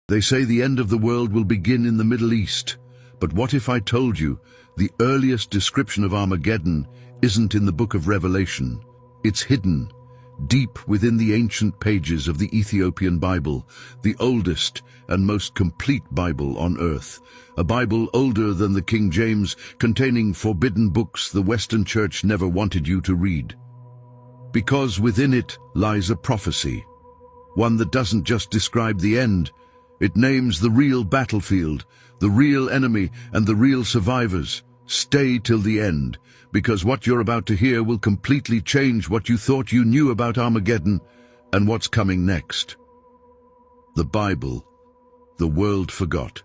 They say the end of the world will begin in the Middle East. But what if I told you the earliest description of Armageddon isn't in the book of Revelation? It's hidden, deep within the ancient pages of the Ethiopian Bible, the oldest and most complete Bible on earth. A Bible older than the King James, containing forbidden books the Western Church never wanted you to read. Because within it lies a prophecy, one that doesn't just describe the end. It names the real battlefield, the real enemy, and the real survivors. Stay till the end, because what you're about to hear will completely change what you thought you knew about Armageddon and what's coming next. The Bible, the world forgot.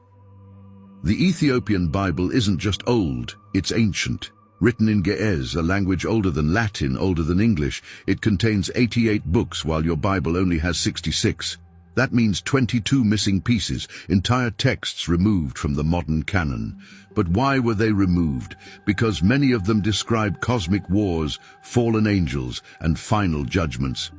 The Ethiopian Bible isn't just old, it's ancient. Written in Ge'ez, a language older than Latin, older than English, it contains 88 books while your Bible only has 66. That means 22 missing pieces, entire texts removed from the modern canon. But why were they removed? Because many of them describe cosmic wars, fallen angels, and final judgments.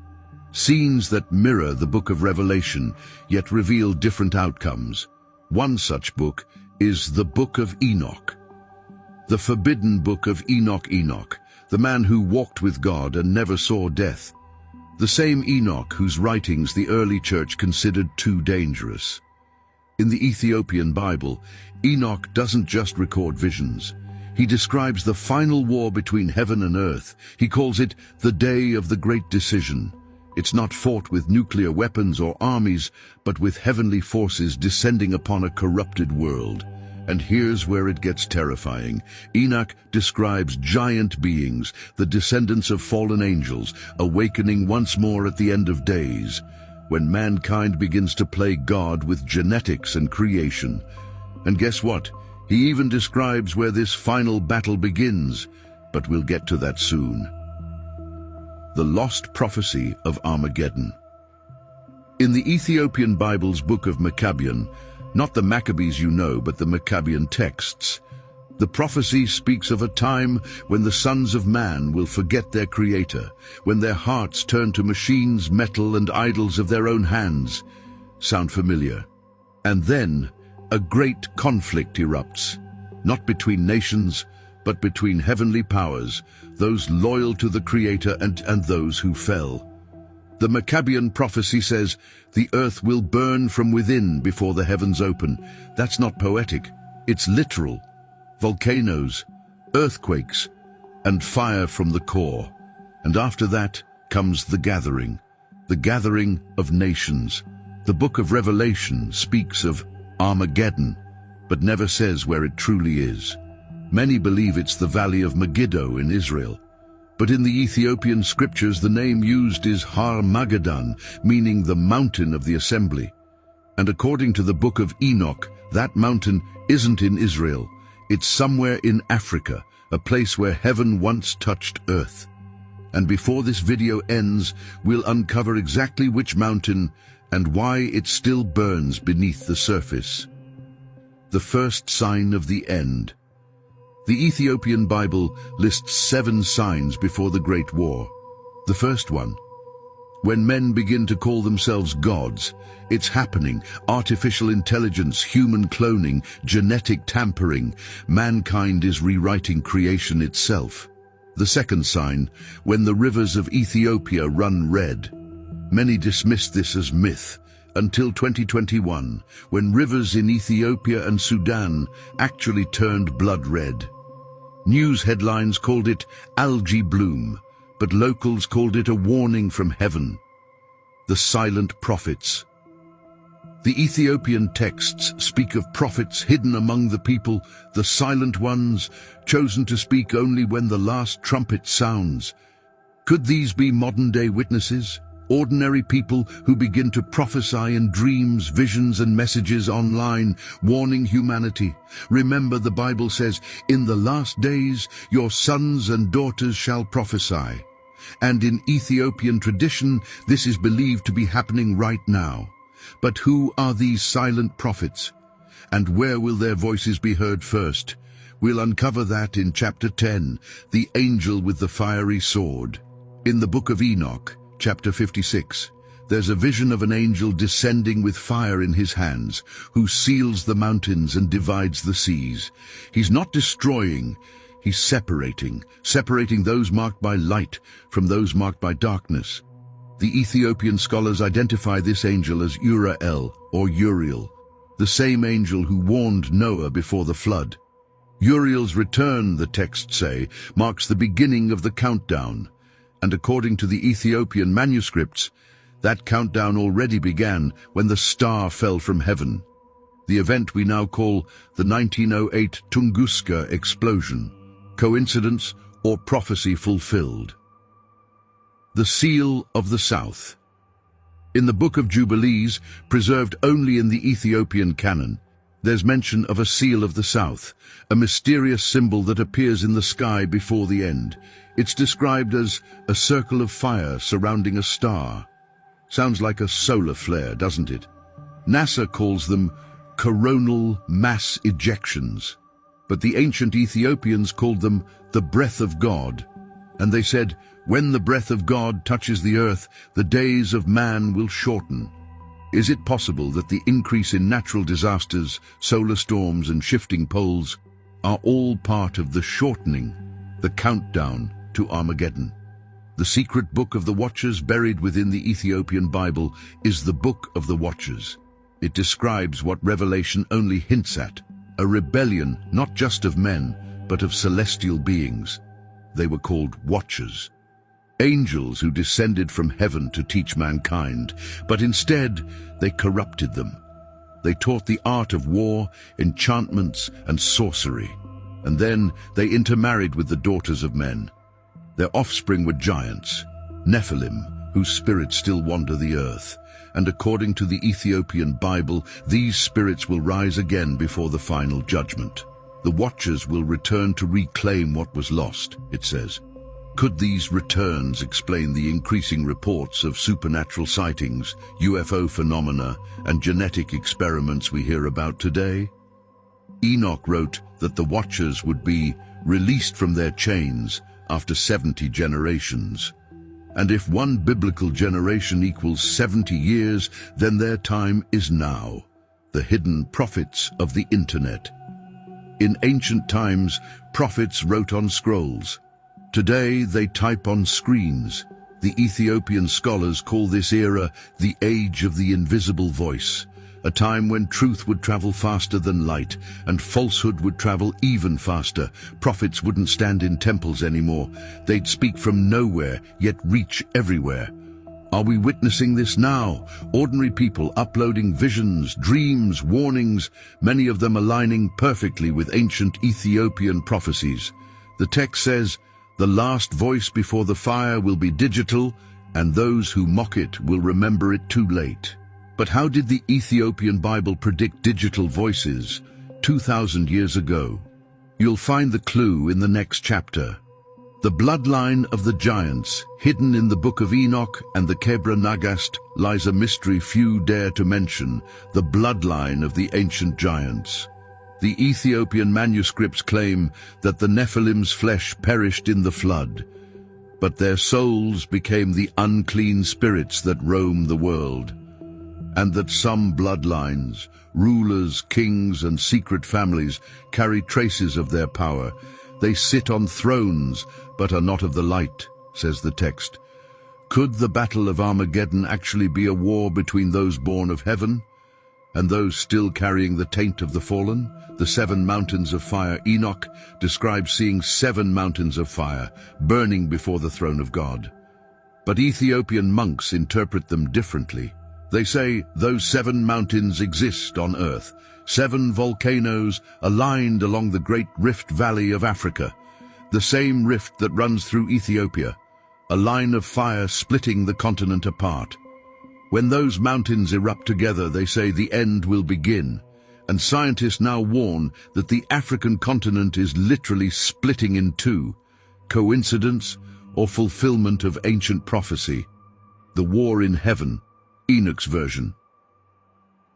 Scenes that mirror the book of Revelation, yet reveal different outcomes. One such book is the Book of Enoch. The forbidden book of Enoch, the man who walked with God and never saw death. The same Enoch whose writings the early church considered too dangerous. In the Ethiopian Bible, Enoch doesn't just record visions. He describes the final war between heaven and earth. He calls it the day of the great decision. It's not fought with nuclear weapons or armies, but with heavenly forces descending upon a corrupted world. And here's where it gets terrifying. Enoch describes giant beings, the descendants of fallen angels, awakening once more at the end of days, when mankind begins to play God with genetics and creation. And guess what? He even describes where this final battle begins, but we'll get to that soon. The lost prophecy of Armageddon. In the Ethiopian Bible's book of Maccabean, not the Maccabees you know, but the Maccabean texts, the prophecy speaks of a time when the sons of man will forget their Creator, when their hearts turn to machines, metal, and idols of their own hands. Sound familiar? And then a great conflict erupts, not between nations, but between heavenly powers, those loyal to the Creator and those who fell. The Maccabean prophecy says, the earth will burn from within before the heavens open. That's not poetic, it's literal. Volcanoes, earthquakes, and fire from the core. And after that comes the gathering of nations. The book of Revelation speaks of Armageddon, but never says where it truly is. Many believe it's the valley of Megiddo in Israel. But in the Ethiopian scriptures, the name used is Har Magadan, meaning the mountain of the assembly. And according to the book of Enoch, that mountain isn't in Israel. It's somewhere in Africa, a place where heaven once touched earth. And before this video ends, we'll uncover exactly which mountain and why it still burns beneath the surface. The first sign of the end. The Ethiopian Bible lists 7 signs before the Great War. The first one, when men begin to call themselves gods, it's happening. Artificial intelligence, human cloning, genetic tampering. Mankind is rewriting creation itself. The second sign, when the rivers of Ethiopia run red. Many dismissed this as myth, until 2021, when rivers in Ethiopia and Sudan actually turned blood red. News headlines called it algae bloom, but locals called it a warning from heaven. The silent prophets. The Ethiopian texts speak of prophets hidden among the people, the silent ones, chosen to speak only when the last trumpet sounds. Could these be modern-day witnesses? Ordinary people who begin to prophesy in dreams, visions, and messages online, warning humanity. Remember, the Bible says, in the last days your sons and daughters shall prophesy. And in Ethiopian tradition, this is believed to be happening right now. But who are these silent prophets? And where will their voices be heard first? We'll uncover that in chapter 10, the angel with the fiery sword. In the book of Enoch, chapter 56, There's a vision of an angel descending with fire in his hands, who seals the mountains and divides the seas. He's not destroying, he's separating those marked by light from those marked by darkness. The Ethiopian scholars identify this angel as Uriel or Uriel, the same angel who warned Noah before the flood. Uriel's return, the texts say, marks the beginning of the countdown, and according to the Ethiopian manuscripts, that countdown already began when the star fell from heaven, the event we now call the 1908 Tunguska explosion. Coincidence or prophecy fulfilled? The Seal of the South. In the Book of Jubilees, preserved only in the Ethiopian canon, there's mention of a seal of the South, a mysterious symbol that appears in the sky before the end. It's described as a circle of fire surrounding a star. Sounds like a solar flare, doesn't it? NASA calls them coronal mass ejections, but the ancient Ethiopians called them the breath of God, and they said, when the breath of God touches the earth, the days of man will shorten. Is it possible that the increase in natural disasters, solar storms and shifting poles are all part of the shortening, the countdown to Armageddon? The secret book of the Watchers buried within the Ethiopian Bible is the Book of the Watchers. It describes what Revelation only hints at, a rebellion not just of men, but of celestial beings. They were called Watchers, angels who descended from heaven to teach mankind, but instead they corrupted them. They taught the art of war, enchantments and sorcery, and then they intermarried with the daughters of men. Their offspring were giants, Nephilim, whose spirits still wander the earth, and according to the Ethiopian Bible, these spirits will rise again before the final judgment. The Watchers will return to reclaim what was lost, it says. Could these returns explain the increasing reports of supernatural sightings, UFO phenomena, and genetic experiments we hear about today? Enoch wrote that the Watchers would be released from their chains after 70 generations. And if one biblical generation equals 70 years, then their time is now, the hidden prophets of the internet. In ancient times, prophets wrote on scrolls. Today, they type on screens. The Ethiopian scholars call this era the Age of the Invisible Voice, a time when truth would travel faster than light and falsehood would travel even faster. Prophets wouldn't stand in temples anymore. They'd speak from nowhere, yet reach everywhere. Are we witnessing this now? Ordinary people uploading visions, dreams, warnings, many of them aligning perfectly with ancient Ethiopian prophecies. The text says, "The last voice before the fire will be digital, and those who mock it will remember it too late." But how did the Ethiopian Bible predict digital voices 2,000 years ago? You'll find the clue in the next chapter. The bloodline of the giants, hidden in the Book of Enoch and the Kebra Nagast, lies a mystery few dare to mention, the bloodline of the ancient giants. The Ethiopian manuscripts claim that the Nephilim's flesh perished in the flood, but their souls became the unclean spirits that roam the world, and that some bloodlines, rulers, kings, and secret families carry traces of their power. They sit on thrones, but are not of the light, says the text. Could the Battle of Armageddon actually be a war between those born of heaven and those still carrying the taint of the fallen? The 7 mountains of fire. Enoch describes seeing 7 mountains of fire burning before the throne of God. But Ethiopian monks interpret them differently. They say those 7 mountains exist on earth, 7 volcanoes aligned along the Great Rift Valley of Africa, the same rift that runs through Ethiopia, a line of fire splitting the continent apart. When those mountains erupt together, they say the end will begin, and scientists now warn that the African continent is literally splitting in two. Coincidence or fulfillment of ancient prophecy? The war in heaven, Enoch's version.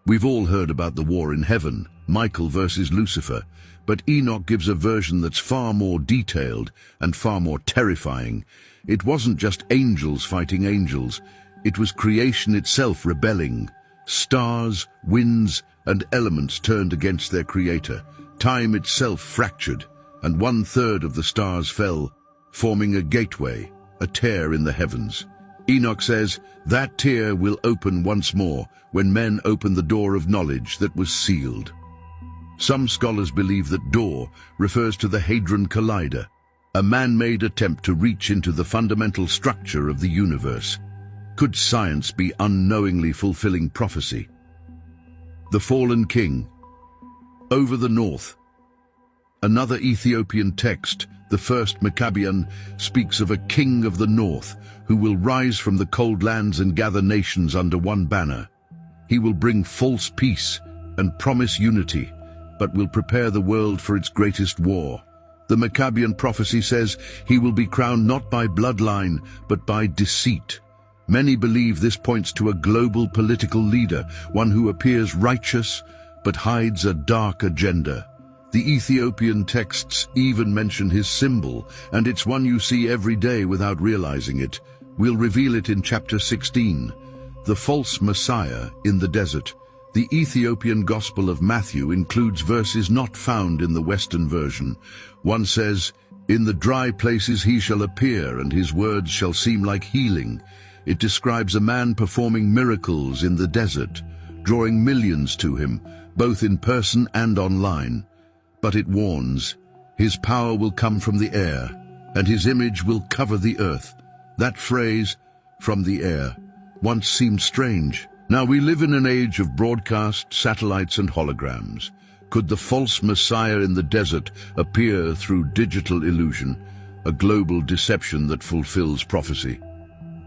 We've all heard about the war in heaven, Michael versus Lucifer, but Enoch gives a version that's far more detailed and far more terrifying. It wasn't just angels fighting angels. It was creation itself rebelling. Stars, winds, and elements turned against their creator. Time itself fractured, and 1/3 of the stars fell, forming a gateway, a tear in the heavens. Enoch says, that tear will open once more when men open the door of knowledge that was sealed. Some scholars believe that door refers to the Hadron Collider, a man-made attempt to reach into the fundamental structure of the universe. Could science be unknowingly fulfilling prophecy? The fallen king. Over the north. Another Ethiopian text, the first Maccabean, speaks of a king of the north who will rise from the cold lands and gather nations under one banner. He will bring false peace and promise unity, but will prepare the world for its greatest war. The Maccabean prophecy says he will be crowned not by bloodline, but by deceit. Many believe this points to a global political leader, one who appears righteous, but hides a dark agenda. The Ethiopian texts even mention his symbol, and it's one you see every day without realizing it. We'll reveal it in chapter 16, the false Messiah in the desert. The Ethiopian Gospel of Matthew includes verses not found in the Western version. One says, "In the dry places he shall appear, and his words shall seem like healing." It describes a man performing miracles in the desert, drawing millions to him, both in person and online. But it warns, his power will come from the air, and his image will cover the earth. That phrase, "from the air," once seemed strange. Now we live in an age of broadcast, satellites, and holograms. Could the false Messiah in the desert appear through digital illusion, a global deception that fulfills prophecy?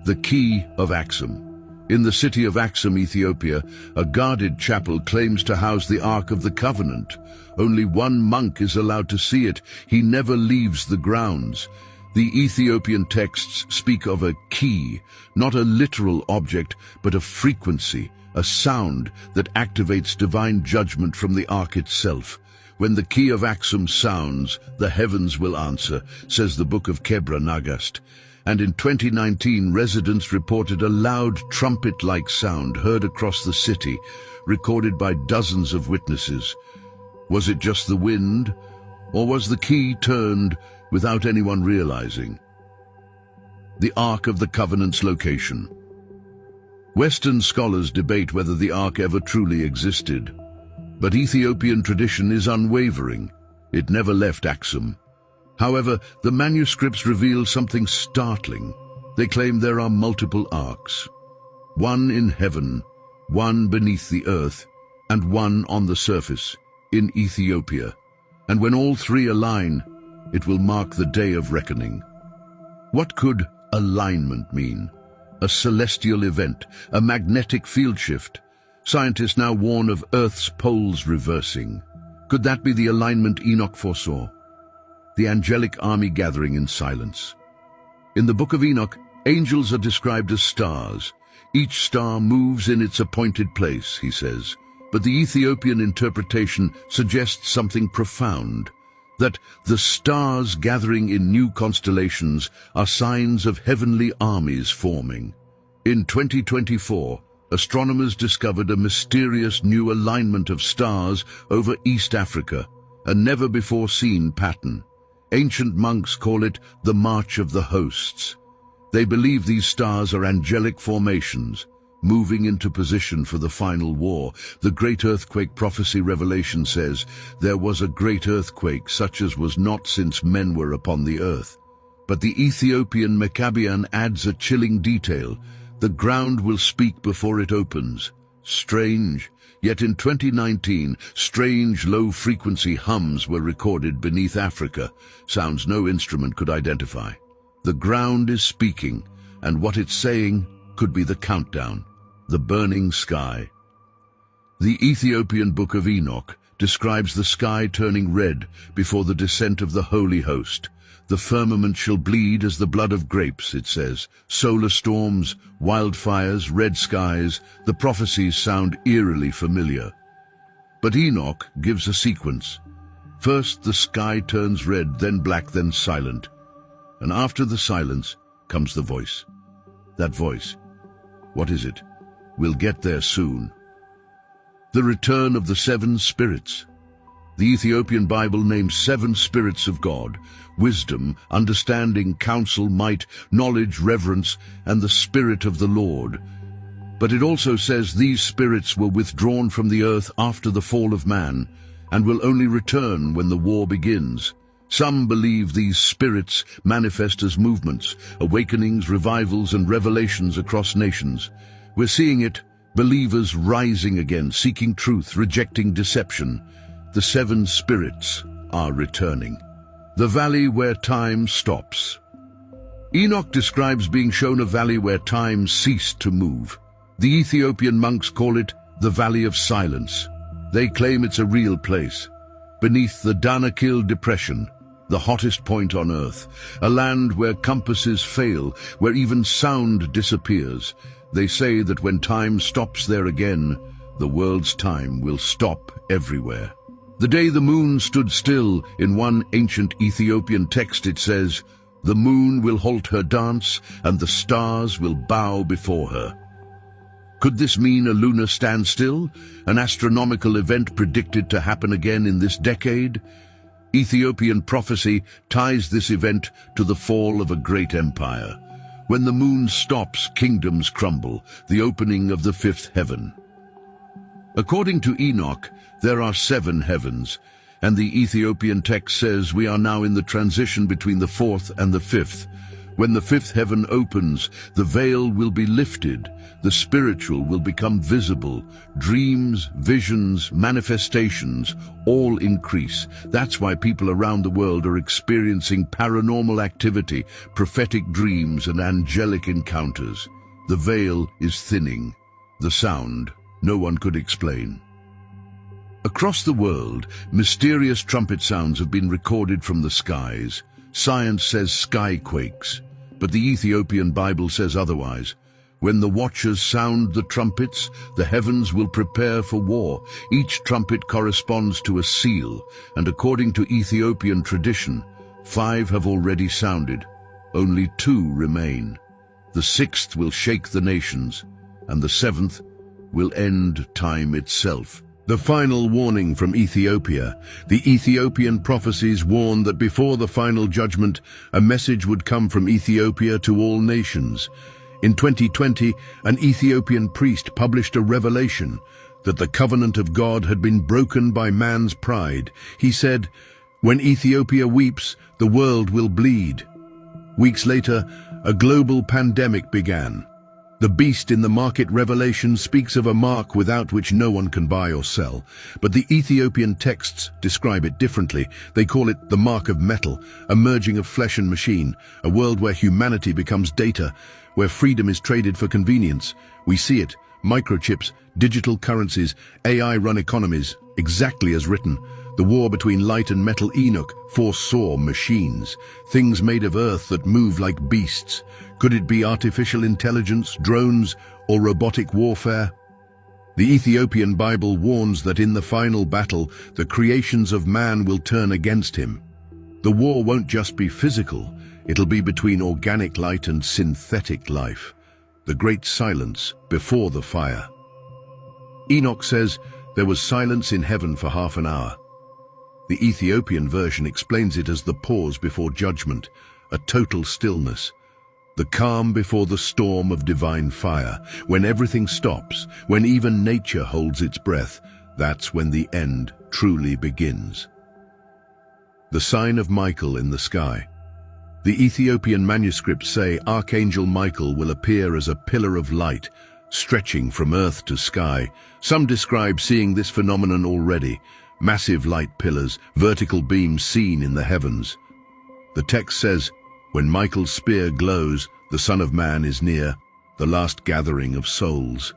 The Key of Axum. In the city of Axum, Ethiopia, a guarded chapel claims to house the Ark of the Covenant. Only one monk is allowed to see it. He never leaves the grounds. The Ethiopian texts speak of a key, not a literal object, but a frequency, a sound that activates divine judgment from the Ark itself. When the Key of Axum sounds, the heavens will answer, says the Book of Kebra Nagast. And in 2019, residents reported a loud trumpet-like sound heard across the city, recorded by dozens of witnesses. Was it just the wind, or was the key turned without anyone realizing? The Ark of the Covenant's location. Western scholars debate whether the Ark ever truly existed, but Ethiopian tradition is unwavering. It never left Axum. However, the manuscripts reveal something startling. They claim there are multiple arks, one in heaven, one beneath the earth, and one on the surface, in Ethiopia. And when all three align, it will mark the day of reckoning. What could alignment mean? A celestial event, a magnetic field shift. Scientists now warn of Earth's poles reversing. Could that be the alignment Enoch foresaw? The angelic army gathering in silence. In the Book of Enoch, angels are described as stars. Each star moves in its appointed place, he says. But the Ethiopian interpretation suggests something profound, that the stars gathering in new constellations are signs of heavenly armies forming. In 2024, astronomers discovered a mysterious new alignment of stars over East Africa, a never-before-seen pattern. Ancient monks call it the March of the Hosts. They believe these stars are angelic formations, moving into position for the final war. The great earthquake prophecy Revelation says, there was a great earthquake such as was not since men were upon the earth. But the Ethiopian Maccabean adds a chilling detail. The ground will speak before it opens. Strange. Yet in 2019, strange low-frequency hums were recorded beneath Africa, sounds no instrument could identify. The ground is speaking, and what it's saying could be the countdown, the burning sky. The Ethiopian Book of Enoch describes the sky turning red before the descent of the Holy Host. The firmament shall bleed as the blood of grapes, it says. Solar storms, wildfires, red skies, the prophecies sound eerily familiar. But Enoch gives a sequence. First the sky turns red, then black, then silent. And after the silence comes the voice. That voice, What is it? We'll get there soon. The return of the seven spirits. The Ethiopian Bible names seven spirits of God: wisdom, understanding, counsel, might, knowledge, reverence, and the Spirit of the Lord. But it also says these spirits were withdrawn from the earth after the fall of man, and will only return when the war begins. Some believe these spirits manifest as movements, awakenings, revivals, and revelations across nations. We're seeing it, believers rising again, seeking truth, rejecting deception. The seven spirits are returning. The valley where time stops. Enoch describes being shown a valley where time ceased to move. The Ethiopian monks call it the Valley of Silence. They claim it's a real place. Beneath the Danakil Depression, the hottest point on Earth, a land where compasses fail, where even sound disappears. They say that when time stops there again, the world's time will stop everywhere. The day the moon stood still, in one ancient Ethiopian text it says, "The moon will halt her dance, and the stars will bow before her." Could this mean a lunar standstill, an astronomical event predicted to happen again in this decade? Ethiopian prophecy ties this event to the fall of a great empire. When the moon stops, kingdoms crumble, the opening of the fifth heaven. According to Enoch, there are seven heavens, and the Ethiopian text says we are now in the transition between the fourth and the fifth. When the fifth heaven opens, the veil will be lifted, the spiritual will become visible, dreams, visions, manifestations, all increase. That's why people around the world are experiencing paranormal activity, prophetic dreams, and angelic encounters. The veil is thinning. The sound, no one could explain. Across the world, mysterious trumpet sounds have been recorded from the skies. Science says skyquakes, but the Ethiopian Bible says otherwise. When the watchers sound the trumpets, the heavens will prepare for war. Each trumpet corresponds to a seal, and according to Ethiopian tradition, 5 have already sounded. Only 2 remain. The 6th will shake the nations, and the 7th will end time itself. The final warning from Ethiopia. The Ethiopian prophecies warn that before the final judgment, a message would come from Ethiopia to all nations. In 2020, an Ethiopian priest published a revelation that the covenant of God had been broken by man's pride. He said, "When Ethiopia weeps, the world will bleed." Weeks later, a global pandemic began. The beast in the market revelation speaks of a mark without which no one can buy or sell. But the Ethiopian texts describe it differently. They call it the mark of metal, a merging of flesh and machine, a world where humanity becomes data, where freedom is traded for convenience. We see it, microchips, digital currencies, AI-run economies, exactly as written. The war between light and metal. Enoch foresaw machines, things made of earth that move like beasts. Could it be artificial intelligence, drones, or robotic warfare? The Ethiopian Bible warns that in the final battle, the creations of man will turn against him. The war won't just be physical, it'll be between organic light and synthetic life. The great silence before the fire. Enoch says there was silence in heaven for half an hour. The Ethiopian version explains it as the pause before judgment, a total stillness. The calm before the storm of divine fire. When everything stops, when even nature holds its breath, that's when the end truly begins. The sign of Michael in the sky. The Ethiopian manuscripts say Archangel Michael will appear as a pillar of light, stretching from earth to sky. Some describe seeing this phenomenon already. Massive light pillars, vertical beams seen in the heavens. The text says, when Michael's spear glows, the Son of Man is near, the last gathering of souls.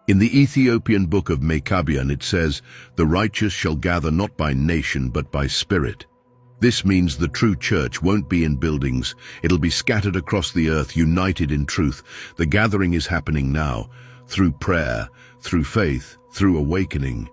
In the Ethiopian book of Maccabean it says, the righteous shall gather not by nation but by spirit. This means the true church won't be in buildings, it'll be scattered across the earth, united in truth. The gathering is happening now, through prayer, through faith, through awakening.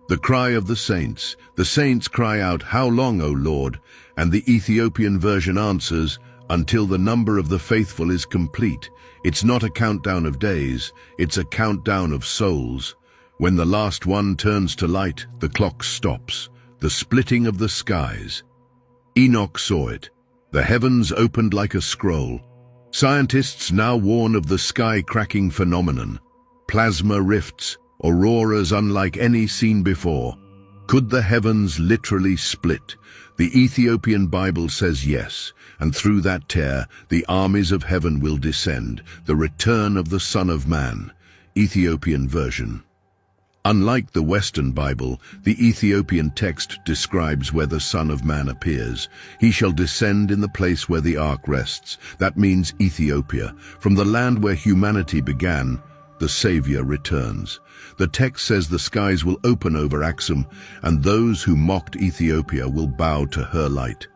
The cry of the saints cry out, how long, O Lord? And the Ethiopian version answers, until the number of the faithful is complete. It's not a countdown of days, it's a countdown of souls. When the last one turns to light, the clock stops, the splitting of the skies. Enoch saw it. The heavens opened like a scroll. Scientists now warn of the sky-cracking phenomenon. Plasma rifts, auroras unlike any seen before. Could the heavens literally split? The Ethiopian Bible says yes, and through that tear, the armies of heaven will descend, the return of the Son of Man. Ethiopian version. Unlike the Western Bible, the Ethiopian text describes where the Son of Man appears. He shall descend in the place where the ark rests. That means Ethiopia. From the land where humanity began, the Savior returns. The text says the skies will open over Axum, and those who mocked Ethiopia will bow to her light.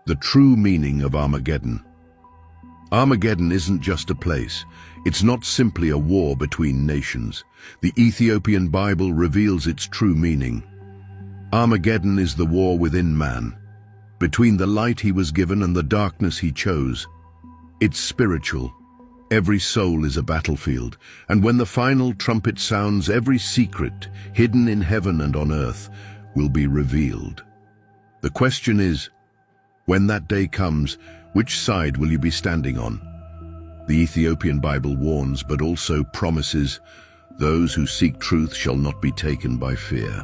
The true meaning of Armageddon. Armageddon isn't just a place. It's not simply a war between nations. The Ethiopian Bible reveals its true meaning. Armageddon is the war within man, between the light he was given and the darkness he chose. It's spiritual. Every soul is a battlefield, and when the final trumpet sounds, every secret, hidden in heaven and on earth, will be revealed. The question is, when that day comes, which side will you be standing on? The Ethiopian Bible warns, but also promises, those who seek truth shall not be taken by fear.